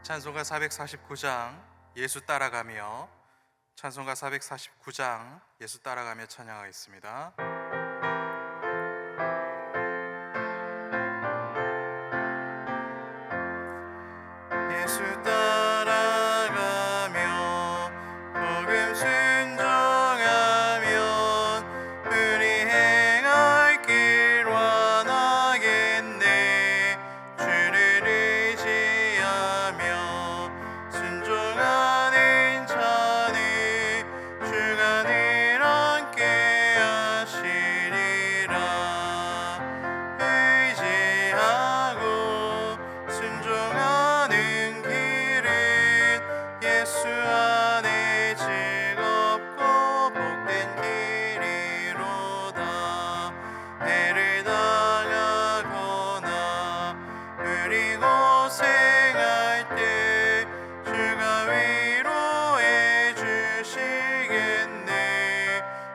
찬송가 449장 예수 따라가며, 찬송가 449장 예수 따라가며 찬양하겠습니다. 예수 따라가며 복음 순종하면 우리 행할 길 원하겠네. 주를 의지하며 순종하는 자는 주가 늘 함께 하시리라. 의지하고 순종하는 길은 예수 안에 즐겁고 복된 길이로다. 애를 당하거나 우리 고생할 때 주가 위로해 주시겠네.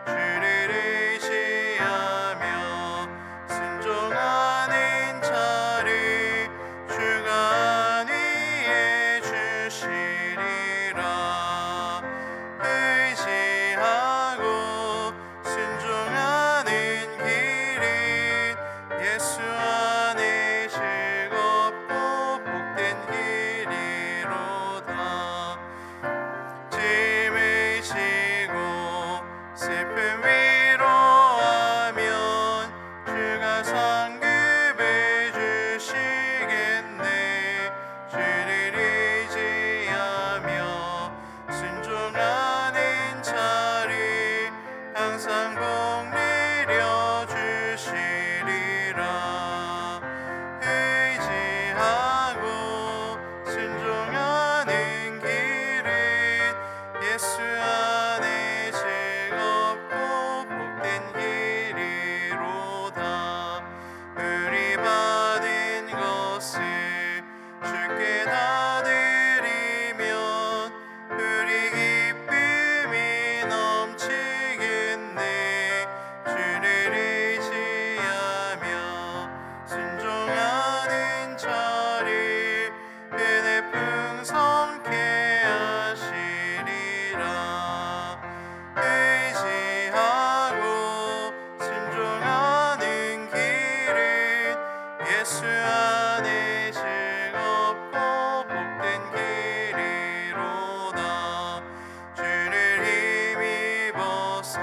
주를 의지하며 순종하는 자를 주가 안위해 주시리라. 의지하고 순종하는 길은 예수 안에 즐겁고 복된 길이로다. 짐을 지고 슬픔 위로하면 주가 상급을 주시겠네. 주를 의지하며 순종하는 자를 항상 복 내려 주시리라. 의지하고 순종하는 길은 예수 안에 즐겁고 복된 길이로다. 우리 받은 것을 주께 다 드리면 우리 기쁨이 넘치겠네. 주를 의지하며 순종하는 자를 은혜 풍성케 하시리라. 의지하고 순종하는 길은 예수 안에 즐겁고 복된 길이로다. 주를 힘입어서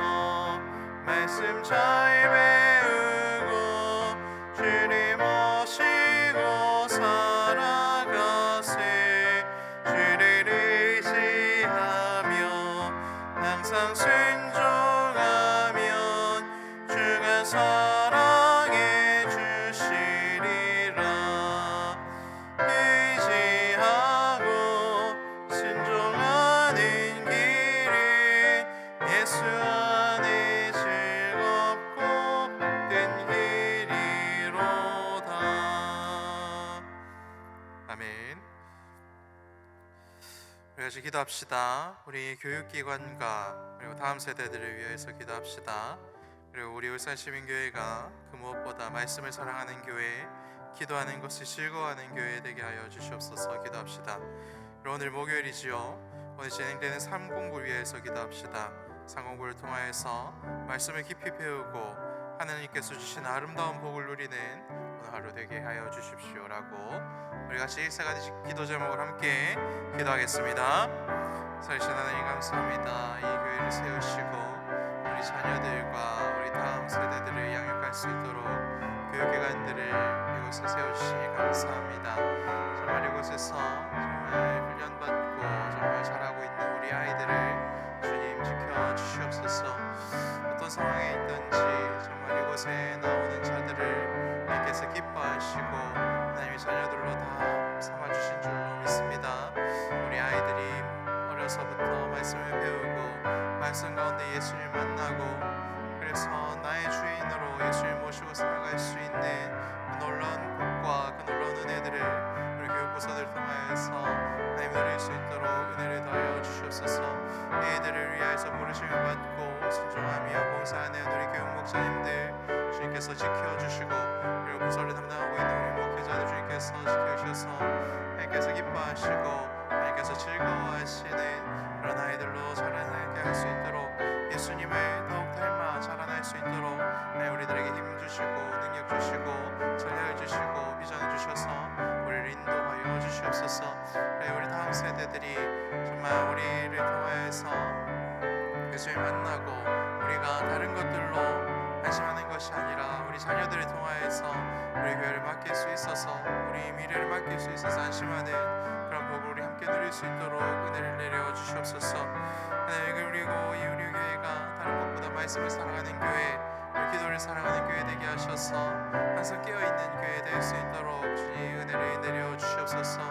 말씀 잘 배우고 주를 모시고 살아가세. 주를 의지하며 항상 순종하면 주가 사랑해 주시리라. 의지하고 순종하는 길은 예수 안에 즐겁고 복된 길이로다. 아멘. 우리 같이 기도합시다. 우리 교육기관과 그리고 다음 세대들을 위해서 기도합시다. 그리고 우리 울산시민교회가 그 무엇보다 말씀을 사랑하는 교회, 기도하는 것을 즐거워하는 교회 되게 하여 주시옵소서. 기도합시다. 그리고 오늘 목요일이지요. 오늘 진행되는 삼공부를 위해서 기도합시다. 삼공부를 통하여서 말씀을 깊이 배우고 하나님께서 주신 아름다운 복을 누리는 오늘 하루 되게 하여 주십시오라고 우리 같이 일사가 기도 제목을 함께 기도하겠습니다. 살신 하나님 감사합니다. 이 교회를 세우시고 우리 자녀들과 우리 다음 세대들을 양육할 수 있도록 교육기관들을 이곳에 세우시니 감사합니다. 정말 이곳에서 정말 훈련받고 정말 잘하고 있는 우리 아이들을 주님 지켜주시옵소서. 어떤 상황에 있든지 정말 이곳에 나오는 자들을 하나님께서 기뻐하시고 하나님의 자녀들로 다 삼아주신 줄로 믿습니다. 우리 아이들이 어려서부터 말씀을 배우고 말씀 가운데 예수님을 만나고 그래서 나의 주인으로 예수님을 모시고 살아갈 수 있는 그 놀라운 복과 그 놀라운 은혜들을 우리 교육부서들 통하여서 하나님 누릴 수 있도록 은혜를 더하여 주시옵소서. 이들을 위하여서 부르심을 받고 순종하며 봉사하는 우리 교육 목사님들 주님께서 지켜주시고 그리고 부서를 담당하고 있는 우리 목회자들 주님께서 지켜주셔서 하나님께서 기뻐하시고 하나님께서 즐거워하시는 그런 아이들로 자라나게 할 수 있도록, 예수님을 더욱 닮아 자라날 수 있도록 하나님 우리들에게 힘 주시고 능력 주시고 전략을 주시고 비전을 주셔서 우리를 인도하여 주시옵소서. 우리 다음 세대들이 정말 우리를 통하여서 예수를 만나고 우리가 다른 것들로 안심하는 것이 아니라 우리 자녀들을 통하여서 우리 교회를 맡길 수 있어서, 우리 미래를 맡길 수 있어서 안심하는 그런 복을 우리 함께 누릴 수 있도록 은혜를 내려 주시옵소서. 그리고 이 우리 교회가 다른 것보다 말씀을 사랑하는 교회, 우리 기도를 사랑하는 교회 되게 하셔서 항상 깨어있는 교회 될 수 있도록 주님 은혜를 내려 주시옵소서.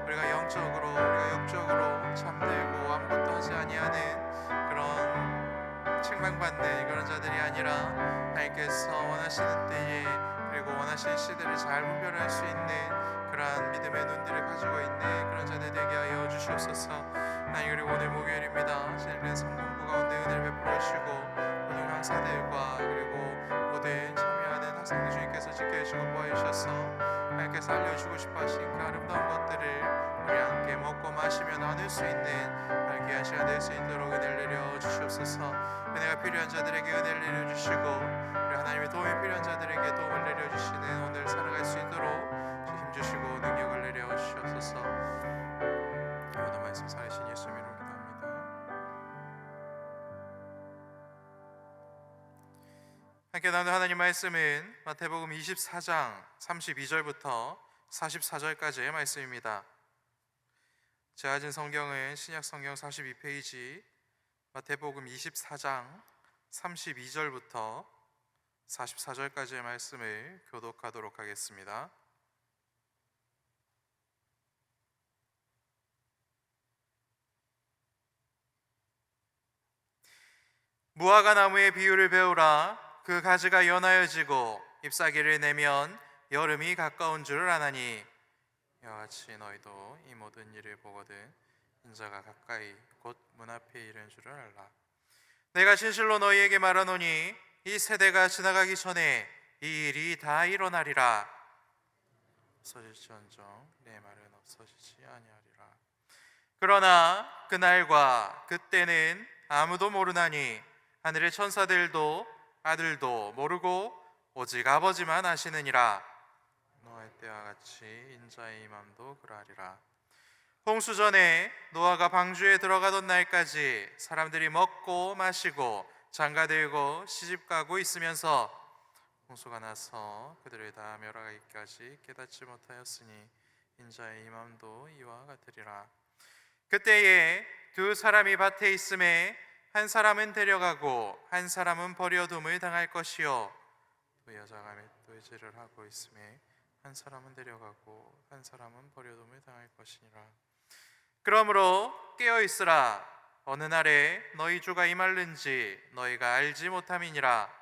우리가 영적으로 우리가 육적으로 잠들고 아무것도 하지 아니하는 그런 책망받는 그런 자들이 아니라 하나님께서 원하시는 때에 그리고 원하시는 시대를 잘 분별할 수 있는 그러한 믿음의 눈들을 가지고 있는 그런 자들 되게 하여 주시옵소서. 하나님, 그리고 오늘 목요일입니다. 진행된 성공부 가운데 은혜를 베풀어 주시고 모든 강사들과 그리고 모든 참여하는 학생들 주님께서 지켜주시고 보아주셔서 하나님께서 알려주고 싶어 하신 그 아름다운 것들을 우리 함께 먹고 마시며 나눌 수 있는 귀한 시간 될 수 있도록 은혜를 내려 주시옵소서. 은혜가 필요한 자들에게 은혜를 내려 주시고 우리 하나님의 도움이 필요한 자들에게 도움을 내려 주시는 오늘 살아갈 수 있도록 힘 주시고 능력을 내려 주시옵소서. 모든 말씀 살아신 예수 이름으로 기도합니다. 함께 나누는 하나님 말씀은 마태복음 24장 32절부터 44절까지의 말씀입니다. 제가 가진 성경은 신약 성경 42페이지 마태복음 24장 32절부터 44절까지의 말씀을 교독하도록 하겠습니다. 무화과 나무의 비유를 배우라. 그 가지가 연하여지고 잎사귀를 내면 여름이 가까운 줄을 아나니, 이와 같이 너희도 이 모든 일을 보거든 인자가 가까이 곧 문 앞에 이른 줄을 알라. 내가 진실로 너희에게 말하노니 이 세대가 지나가기 전에 이 일이 다 일어나리라. 없어질지언정 내 말은 없어지지 아니하리라. 그러나 그날과 그때는 아무도 모르나니 하늘의 천사들도 아들도 모르고 오직 아버지만 아시느니라. 노아의 때와 같이 인자의 임함도 그러하리라. 홍수 전에 노아가 방주에 들어가던 날까지 사람들이 먹고 마시고 장가들고 시집가고 있으면서 홍수가 나서 그들을 다 멸하기까지 깨닫지 못하였으니 인자의 임함도 이와 같으리라. 그때에 두 사람이 밭에 있음에 한 사람은 데려가고 한 사람은 버려둠을 당할 것이요, 두 여자가 맷돌질을 하고 있음에 한 사람은 데려가고 한 사람은 버려둠을 당할 것이니라. 그러므로 깨어 있으라. 어느 날에 너희 주가 임할는지 너희가 알지 못함이니라.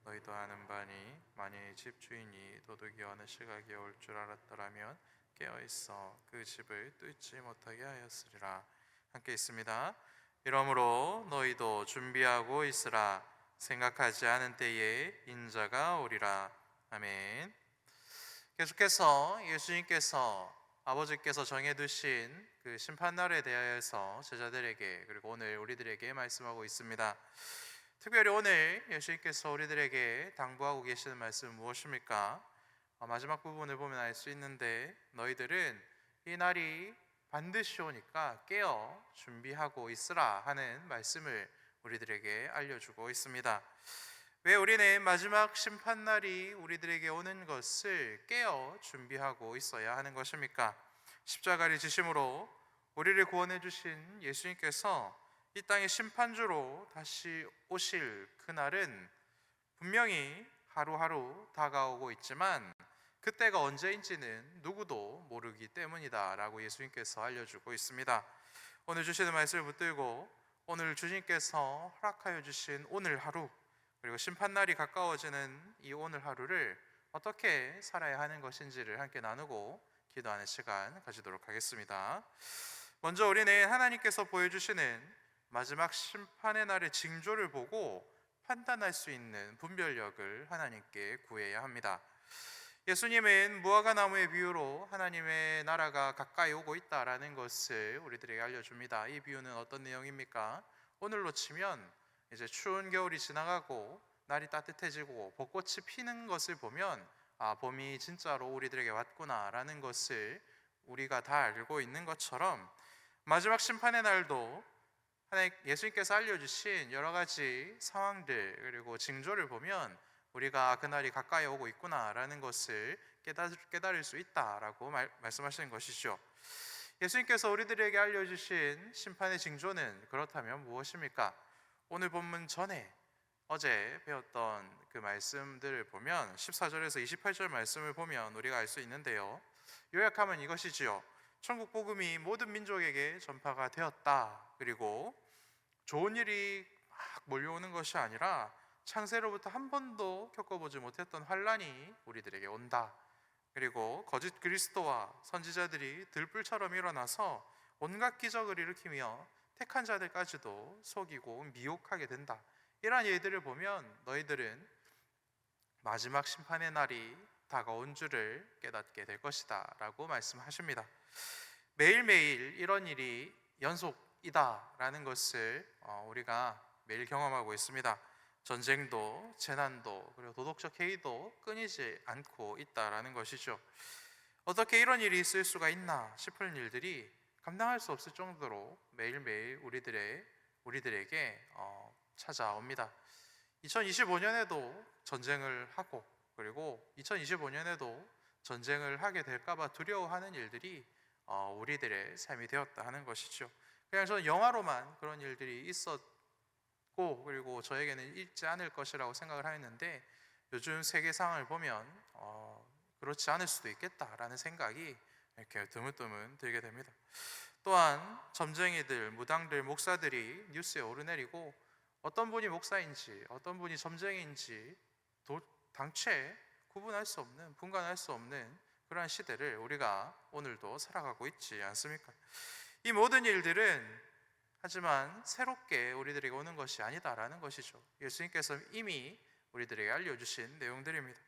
너희도 아는 바니 만일 집주인이 도둑이 어느 시각에 올 줄 알았더라면 깨어 있어 그 집을 뚫지 못하게 하였으리라. 함께 있습니다. 이러므로 너희도 준비하고 있으라. 생각하지 않은 때에 인자가 오리라. 아멘. 계속해서 예수님께서 아버지께서 정해두신 그 심판날에 대하여서 제자들에게 그리고 오늘 우리들에게 말씀하고 있습니다. 특별히 오늘 예수님께서 우리들에게 당부하고 계시는 말씀은 무엇입니까? 마지막 부분을 보면 알 수 있는데, 너희들은 이 날이 반드시 오니까 깨어 준비하고 있으라 하는 말씀을 우리들에게 알려주고 있습니다. 왜 우리는 마지막 심판날이 우리들에게 오는 것을 깨어 준비하고 있어야 하는 것입니까? 십자가를 지심으로 우리를 구원해 주신 예수님께서 이 땅의 심판주로 다시 오실 그날은 분명히 하루하루 다가오고 있지만 그때가 언제인지는 누구도 모르기 때문이다 라고 예수님께서 알려주고 있습니다. 오늘 주시는 말씀을 붙들고 오늘 주님께서 허락하여 주신 오늘 하루, 그리고 심판날이 가까워지는 이 오늘 하루를 어떻게 살아야 하는 것인지를 함께 나누고 기도하는 시간 가지도록 하겠습니다. 먼저 우리는 하나님께서 보여주시는 마지막 심판의 날의 징조를 보고 판단할 수 있는 분별력을 하나님께 구해야 합니다. 예수님은 무화과 나무의 비유로 하나님의 나라가 가까이 오고 있다라는 것을 우리들에게 알려줍니다. 이 비유는 어떤 내용입니까? 오늘로 치면 이제 추운 겨울이 지나가고 날이 따뜻해지고 벚꽃이 피는 것을 보면 봄이 진짜로 우리들에게 왔구나라는 것을 우리가 다 알고 있는 것처럼 마지막 심판의 날도 예수님께서 알려주신 여러 가지 상황들 그리고 징조를 보면 우리가 그날이 가까이 오고 있구나라는 것을 깨달을 수 있다라고 말씀하시는 것이죠. 예수님께서 우리들에게 알려주신 심판의 징조는 그렇다면 무엇입니까? 오늘 본문 전에 어제 배웠던 그 말씀들을 보면 14절에서 28절 말씀을 보면 우리가 알 수 있는데요. 요약하면 이것이지요. 천국 복음이 모든 민족에게 전파가 되었다. 그리고 좋은 일이 막 몰려오는 것이 아니라 창세로부터 한 번도 겪어보지 못했던 환란이 우리들에게 온다. 그리고 거짓 그리스도와 선지자들이 들불처럼 일어나서 온갖 기적을 일으키며 택한 자들까지도 속이고 미혹하게 된다. 이러한 예들을 보면 너희들은 마지막 심판의 날이 다가온 줄을 깨닫게 될 것이다 라고 말씀하십니다. 매일매일 이런 일이 연속이다라는 것을 우리가 매일 경험하고 있습니다. 전쟁도 재난도 그리고 도덕적 해이도 끊이지 않고 있다라는 것이죠. 어떻게 이런 일이 있을 수가 있나 싶은 일들이 감당할 수 없을 정도로 매일매일 우리들에게 찾아옵니다. 2025년에도 전쟁을 하고 그리고 2025년에도 전쟁을 하게 될까봐 두려워하는 일들이 우리들의 삶이 되었다 하는 것이죠. 그냥 저는 영화로만 그런 일들이 있었고 그리고 저에게는 있지 않을 것이라고 생각을 하였는데 요즘 세계 상황을 보면 그렇지 않을 수도 있겠다라는 생각이 이렇게 드문드문 들게 됩니다. 또한 점쟁이들, 무당들, 목사들이 뉴스에 오르내리고 어떤 분이 목사인지 어떤 분이 점쟁이인지 당최 구분할 수 없는, 분간할 수 없는 그러한 시대를 우리가 오늘도 살아가고 있지 않습니까? 이 모든 일들은 하지만 새롭게 우리들에게 오는 것이 아니다라는 것이죠. 예수님께서 이미 우리들에게 알려주신 내용들입니다.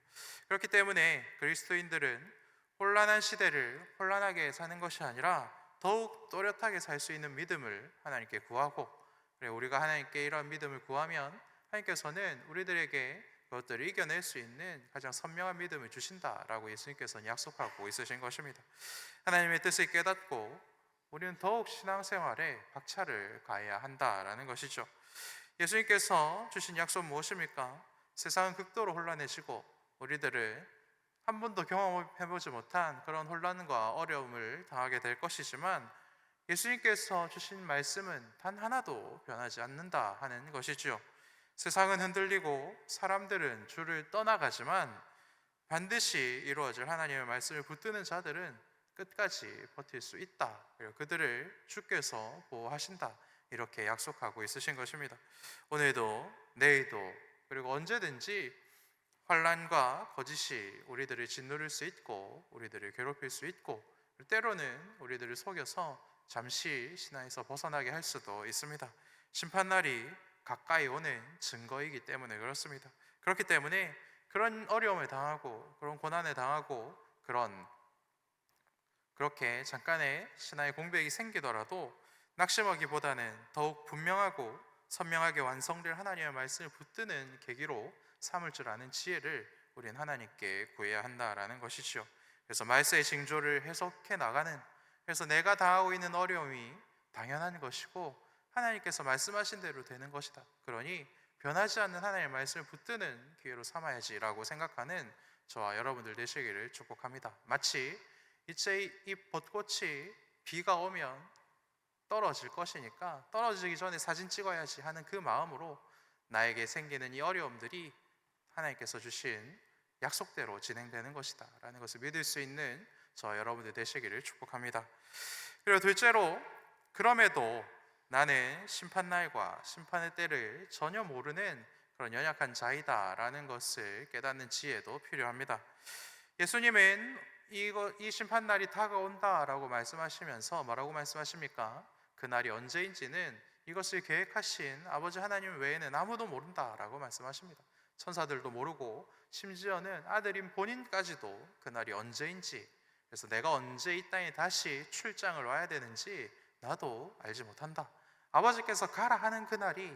그렇기 때문에 그리스도인들은 혼란한 시대를 혼란하게 사는 것이 아니라 더욱 또렷하게 살 수 있는 믿음을 하나님께 구하고 우리가 하나님께 이런 믿음을 구하면 하나님께서는 우리들에게 그것들을 이겨낼 수 있는 가장 선명한 믿음을 주신다라고 예수님께서는 약속하고 있으신 것입니다. 하나님의 뜻을 깨닫고 우리는 더욱 신앙생활에 박차를 가해야 한다라는 것이죠. 예수님께서 주신 약속 무엇입니까? 세상은 극도로 혼란해지고 우리들은 한 번도 경험해보지 못한 그런 혼란과 어려움을 당하게 될 것이지만 예수님께서 주신 말씀은 단 하나도 변하지 않는다 하는 것이지요. 세상은 흔들리고 사람들은 주를 떠나가지만 반드시 이루어질 하나님의 말씀을 붙드는 자들은 끝까지 버틸 수 있다. 그리고 그들을 주께서 보호하신다. 이렇게 약속하고 있으신 것입니다. 오늘도 내일도 그리고 언제든지 환란과 거짓이 우리들을 짓누를 수 있고 우리들을 괴롭힐 수 있고 때로는 우리들을 속여서 잠시 신앙에서 벗어나게 할 수도 있습니다. 심판날이 가까이 오는 증거이기 때문에 그렇습니다. 그렇기 때문에 그런 어려움을 당하고 그런 고난을 당하고 그렇게 잠깐의 신앙의 공백이 생기더라도 낙심하기보다는 더욱 분명하고 선명하게 완성될 하나님의 말씀을 붙드는 계기로 삼을 줄 아는 지혜를 우리는 하나님께 구해야 한다라는 것이죠. 그래서 말세의 징조를 해석해 나가는, 그래서 내가 당하고 있는 어려움이 당연한 것이고 하나님께서 말씀하신 대로 되는 것이다. 그러니 변하지 않는 하나님의 말씀을 붙드는 기회로 삼아야지라고 생각하는 저와 여러분들 되시기를 축복합니다. 마치 이제 이 벚꽃이 비가 오면 떨어질 것이니까 떨어지기 전에 사진 찍어야지 하는 그 마음으로 나에게 생기는 이 어려움들이 하나님께서 주신 약속대로 진행되는 것이다 라는 것을 믿을 수 있는 저와 여러분들 되시기를 축복합니다. 그리고 둘째로, 그럼에도 나는 심판날과 심판의 때를 전혀 모르는 그런 연약한 자이다 라는 것을 깨닫는 지혜도 필요합니다. 예수님은 이 심판날이 다가온다라고 말씀하시면서 뭐라고 말씀하십니까? 그날이 언제인지는 이것을 계획하신 아버지 하나님 외에는 아무도 모른다라고 말씀하십니다. 천사들도 모르고 심지어는 아들인 본인까지도 그날이 언제인지, 그래서 내가 언제 이 땅에 다시 출장을 와야 되는지 나도 알지 못한다. 아버지께서 가라 하는 그날이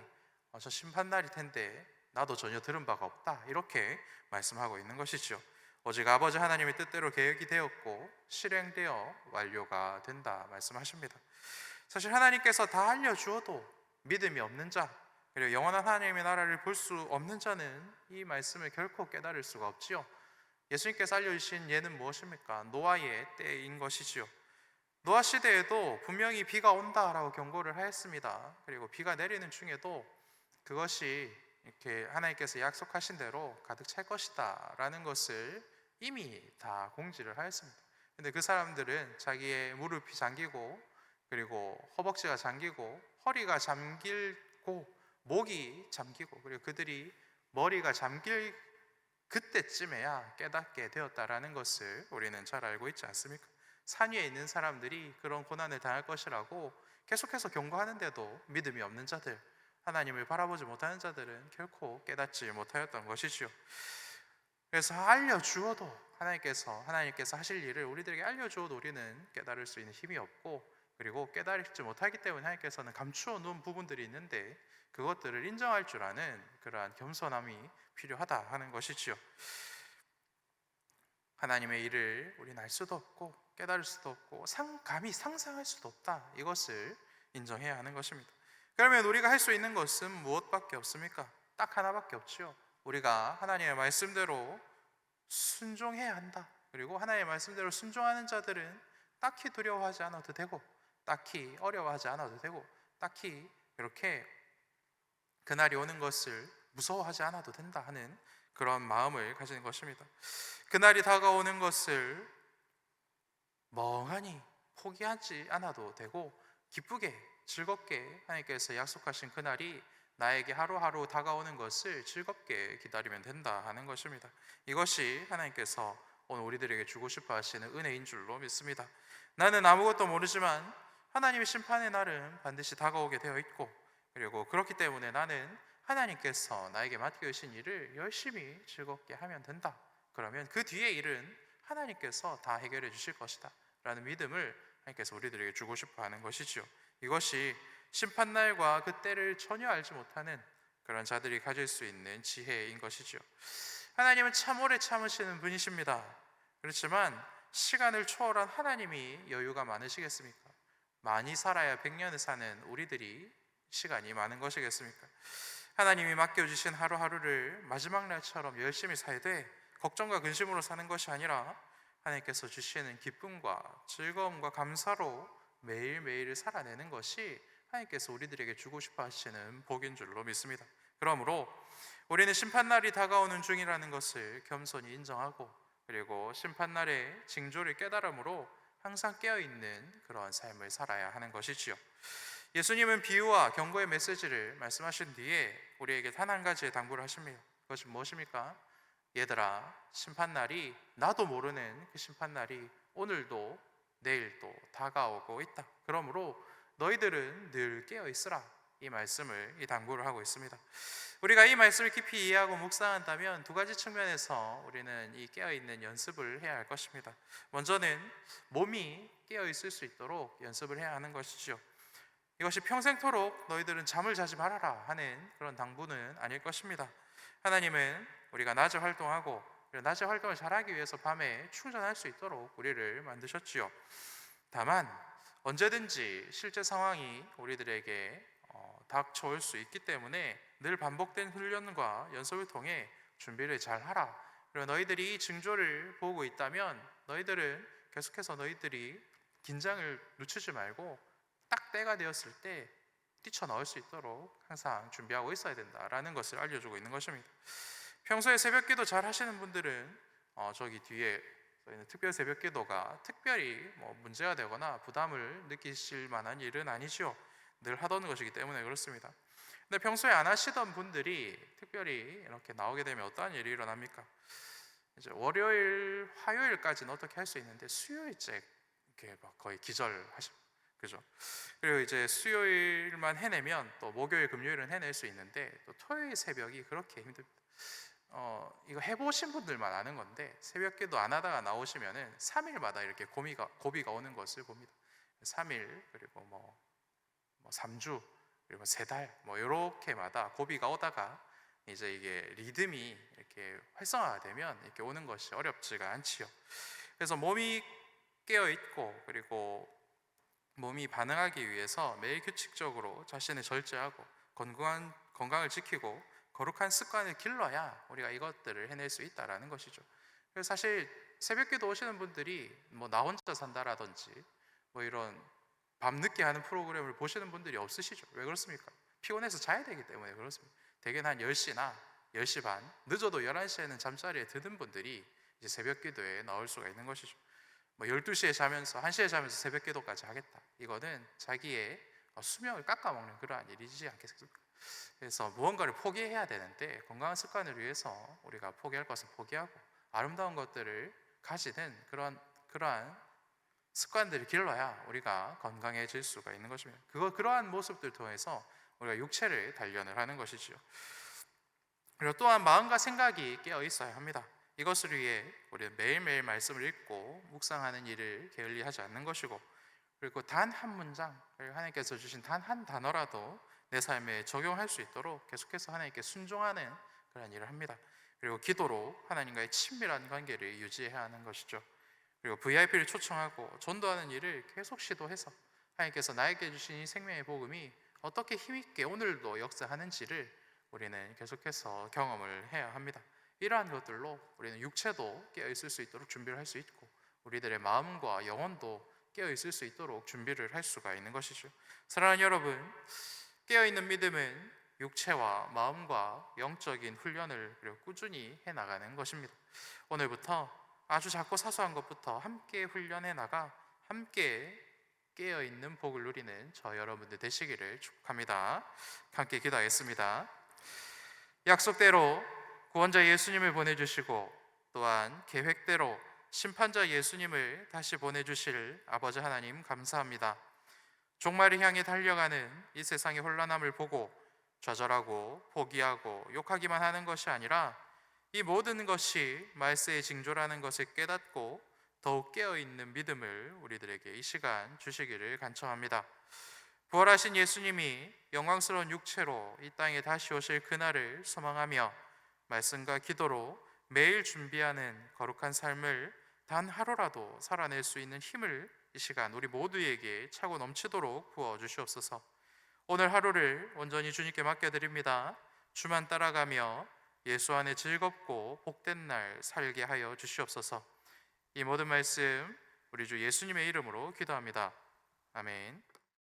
저 심판날일 텐데 나도 전혀 들은 바가 없다. 이렇게 말씀하고 있는 것이죠. 오직 아버지 하나님의 뜻대로 계획이 되었고 실행되어 완료가 된다 말씀하십니다. 사실 하나님께서 다 알려주어도 믿음이 없는 자, 그리고 영원한 하나님의 나라를 볼 수 없는 자는 이 말씀을 결코 깨달을 수가 없지요. 예수님께서 알려주신 예는 무엇입니까? 노아의 때인 것이지요. 노아 시대에도 분명히 비가 온다라고 경고를 하였습니다. 그리고 비가 내리는 중에도 그것이 이렇게 하나님께서 약속하신 대로 가득 찰 것이다 라는 것을 이미 다 공지를 하였습니다. 근데 그 사람들은 자기의 무릎이 잠기고, 그리고 허벅지가 잠기고, 허리가 잠기고, 목이 잠기고, 그리고 그들이 머리가 잠길 그때쯤에야 깨닫게 되었다라는 것을 우리는 잘 알고 있지 않습니까? 산 위에 있는 사람들이 그런 고난을 당할 것이라고 계속해서 경고하는데도 믿음이 없는 자들, 하나님을 바라보지 못하는 자들은 결코 깨닫지 못하였던 것이지요. 그래서 알려주어도 하나님께서 하실 일을 우리들에게 알려주어도 우리는 깨달을 수 있는 힘이 없고, 그리고 깨달지 못하기 때문에 하나님께서는 감추어 놓은 부분들이 있는데 그것들을 인정할 줄 아는 그러한 겸손함이 필요하다 하는 것이지요. 하나님의 일을 우리는 알 수도 없고 깨달을 수도 없고 감히 상상할 수도 없다. 이것을 인정해야 하는 것입니다. 그러면 우리가 할 수 있는 것은 무엇밖에 없습니까? 딱 하나밖에 없지요. 우리가 하나님의 말씀대로 순종해야 한다. 그리고 하나님의 말씀대로 순종하는 자들은 딱히 두려워하지 않아도 되고, 딱히 어려워하지 않아도 되고, 딱히 이렇게 그날이 오는 것을 무서워하지 않아도 된다 하는 그런 마음을 가지는 것입니다. 그날이 다가오는 것을 멍하니 포기하지 않아도 되고, 기쁘게 즐겁게 하나님께서 약속하신 그날이 나에게 하루하루 다가오는 것을 즐겁게 기다리면 된다 하는 것입니다. 이것이 하나님께서 오늘 우리들에게 주고 싶어 하시는 은혜인 줄로 믿습니다. 나는 아무것도 모르지만 하나님의 심판의 날은 반드시 다가오게 되어 있고, 그리고 그렇기 때문에 나는 하나님께서 나에게 맡겨주신 일을 열심히 즐겁게 하면 된다. 그러면 그 뒤의 일은 하나님께서 다 해결해 주실 것이다 라는 믿음을 하나님께서 우리들에게 주고 싶어 하는 것이죠. 이것이 심판날과 그 때를 전혀 알지 못하는 그런 자들이 가질 수 있는 지혜인 것이죠. 하나님은 참 오래 참으시는 분이십니다. 그렇지만 시간을 초월한 하나님이 여유가 많으시겠습니까? 많이 살아야 100년을 사는 우리들이 시간이 많은 것이겠습니까? 하나님이 맡겨주신 하루하루를 마지막 날처럼 열심히 살되 걱정과 근심으로 사는 것이 아니라 하나님께서 주시는 기쁨과 즐거움과 감사로 매일매일을 살아내는 것이 하나님께서 우리들에게 주고 싶어 하시는 복인 줄로 믿습니다. 그러므로 우리는 심판날이 다가오는 중이라는 것을 겸손히 인정하고, 그리고 심판날의 징조를 깨달음으로 항상 깨어있는 그러한 삶을 살아야 하는 것이지요. 예수님은 비유와 경고의 메시지를 말씀하신 뒤에 우리에게 단 한 가지의 당부를 하십니다. 그것이 무엇입니까? 얘들아, 심판날이, 나도 모르는 그 심판날이 오늘도 내일도 다가오고 있다. 그러므로 너희들은 늘 깨어있으라. 이 말씀을, 이 당부를 하고 있습니다. 우리가 이 말씀을 깊이 이해하고 묵상한다면 두 가지 측면에서 우리는 이 깨어있는 연습을 해야 할 것입니다. 먼저는 몸이 깨어있을 수 있도록 연습을 해야 하는 것이죠. 이것이 평생토록 너희들은 잠을 자지 말아라 하는 그런 당부는 아닐 것입니다. 하나님은 우리가 낮에 활동하고, 낮에 활동을 잘하기 위해서 밤에 충전할 수 있도록 우리를 만드셨지요. 다만 언제든지 실제 상황이 우리들에게 닥쳐올 수 있기 때문에 늘 반복된 훈련과 연습을 통해 준비를 잘 하라. 그리고 너희들이 이 징조를 보고 있다면 너희들은 계속해서 너희들이 긴장을 늦추지 말고 딱 때가 되었을 때 뛰쳐나올 수 있도록 항상 준비하고 있어야 된다라는 것을 알려주고 있는 것입니다. 평소에 새벽기도 잘 하시는 분들은 저기 뒤에 저희는 특별 새벽기도가 특별히 문제가 되거나 부담을 느끼실 만한 일은 아니죠. 늘 하던 것이기 때문에 그렇습니다. 근데 평소에 안 하시던 분들이 특별히 이렇게 나오게 되면 어떠한 일이 일어납니까? 이제 월요일, 화요일까지는 어떻게 할 수 있는데 수요일째 이렇게 막 거의 기절하십니다. 그죠? 그리고 이제 수요일만 해내면 또 목요일, 금요일은 해낼 수 있는데 또 토요일 새벽이 그렇게 힘듭니다. 이거 해보신 분들만 아는 건데 새벽기도 안 하다가 나오시면은 3일마다 이렇게 고비가 오는 것을 봅니다. 3일 그리고 뭐 3주 그리고 3달 뭐 이렇게마다 고비가 오다가 이제 이게 리듬이 이렇게 활성화가 되면 이렇게 오는 것이 어렵지가 않지요. 그래서 몸이 깨어 있고 그리고 몸이 반응하기 위해서 매일 규칙적으로 자신을 절제하고 건강을 지키고 거룩한 습관을 길러야 우리가 이것들을 해낼 수 있다라는 것이죠. 그래서 사실 새벽기도 오시는 분들이 뭐 나 혼자 산다라든지 뭐 이런 밤늦게 하는 프로그램을 보시는 분들이 없으시죠. 왜 그렇습니까? 피곤해서 자야 되기 때문에 그렇습니다. 대개 한 10시나 10시 반, 늦어도 11시에는 잠자리에 드는 분들이 이제 새벽기도에 나올 수가 있는 것이죠. 뭐 12시에 자면서 1시에 자면서 새벽기도까지 하겠다. 이거는 자기의 수명을 깎아먹는 그러한 일이지 않겠습니까? 그래서 무언가를 포기해야 되는데 건강한 습관을 위해서 우리가 포기할 것은 포기하고 아름다운 것들을 가지는 그러한 습관들을 길러야 우리가 건강해질 수가 있는 것입니다. 그러한 모습들 통해서 우리가 육체를 단련을 하는 것이지요. 그리고 또한 마음과 생각이 깨어 있어야 합니다. 이것을 위해 우리는 매일매일 말씀을 읽고 묵상하는 일을 게을리하지 않는 것이고, 그리고 단 한 문장, 그리고 하나님께서 주신 단 한 단어라도 내 삶에 적용할 수 있도록 계속해서 하나님께 순종하는 그런 일을 합니다. 그리고 기도로 하나님과의 친밀한 관계를 유지해야 하는 것이죠. 그리고 VIP를 초청하고 전도하는 일을 계속 시도해서 하나님께서 나에게 주신 이 생명의 복음이 어떻게 힘있게 오늘도 역사하는지를 우리는 계속해서 경험을 해야 합니다. 이러한 것들로 우리는 육체도 깨어있을 수 있도록 준비를 할 수 있고 우리들의 마음과 영혼도 깨어있을 수 있도록 준비를 할 수가 있는 것이죠. 사랑하는 여러분, 깨어있는 믿음은 육체와 마음과 영적인 훈련을 그리고 꾸준히 해나가는 것입니다. 오늘부터 아주 작고 사소한 것부터 함께 훈련해 나가 함께 깨어있는 복을 누리는 저 여러분들 되시기를 축복합니다. 함께 기도하겠습니다. 약속대로 구원자 예수님을 보내주시고 또한 계획대로 심판자 예수님을 다시 보내주실 아버지 하나님 감사합니다. 종말을 향해 달려가는 이 세상의 혼란함을 보고 좌절하고 포기하고 욕하기만 하는 것이 아니라 이 모든 것이 말세의 징조라는 것을 깨닫고 더욱 깨어있는 믿음을 우리들에게 이 시간 주시기를 간청합니다. 부활하신 예수님이 영광스러운 육체로 이 땅에 다시 오실 그날을 소망하며 말씀과 기도로 매일 준비하는 거룩한 삶을 단 하루라도 살아낼 수 있는 힘을 이 시간 우리 모두에게 차고 넘치도록 부어주시옵소서. 오늘 하루를 온전히 주님께 맡겨드립니다. 주만 따라가며 예수 안에 즐겁고 복된 날 살게 하여 주시옵소서. 이 모든 말씀 우리 주 예수님의 이름으로 기도합니다. 아멘.